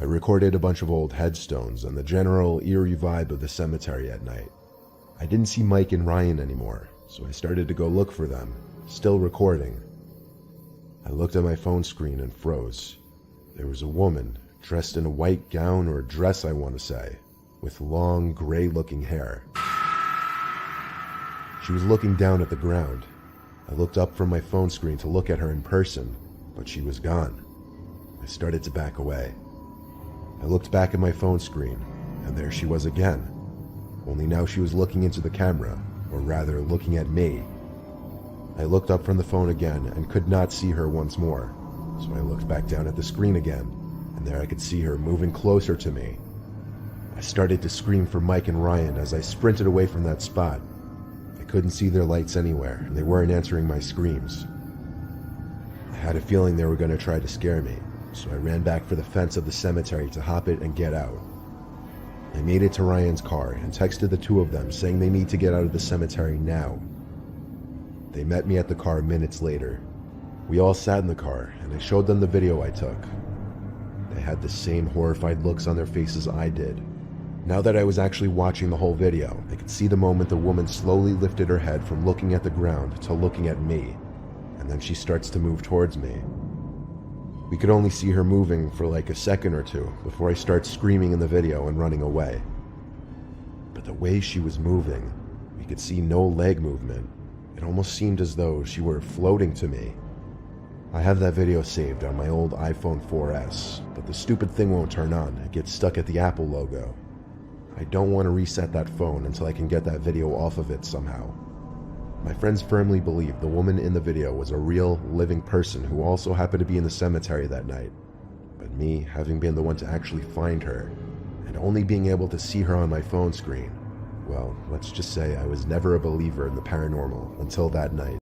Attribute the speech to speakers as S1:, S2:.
S1: I recorded a bunch of old headstones and the general eerie vibe of the cemetery at night. I didn't see Mike and Ryan anymore, so I started to go look for them, still recording. I looked at my phone screen and froze. There was a woman, dressed in a white gown or dress I want to say, with long, gray-looking hair. She was looking down at the ground. I looked up from my phone screen to look at her in person, but she was gone. I started to back away. I looked back at my phone screen, and there she was again. Only now she was looking into the camera, or rather looking at me. I looked up from the phone again and could not see her once more, so I looked back down at the screen again, and there I could see her moving closer to me. I started to scream for Mike and Ryan as I sprinted away from that spot. I couldn't see their lights anywhere, and they weren't answering my screams. I had a feeling they were going to try to scare me, so I ran back for the fence of the cemetery to hop it and get out. I made it to Ryan's car and texted the two of them saying they need to get out of the cemetery now. They met me at the car minutes later. We all sat in the car and I showed them the video I took. They had the same horrified looks on their faces I did. Now that I was actually watching the whole video, I could see the moment the woman slowly lifted her head from looking at the ground to looking at me, and then she starts to move towards me. We could only see her moving for like a second or two before I start screaming in the video and running away. But the way she was moving, we could see no leg movement. It almost seemed as though she were floating to me. I have that video saved on my old iPhone 4S, but the stupid thing won't turn on. It gets stuck at the Apple logo. I don't want to reset that phone until I can get that video off of it somehow. My friends firmly believe the woman in the video was a real, living person who also happened to be in the cemetery that night. But me, having been the one to actually find her, and only being able to see her on my phone screen, well, let's just say I was never a believer in the paranormal until that night.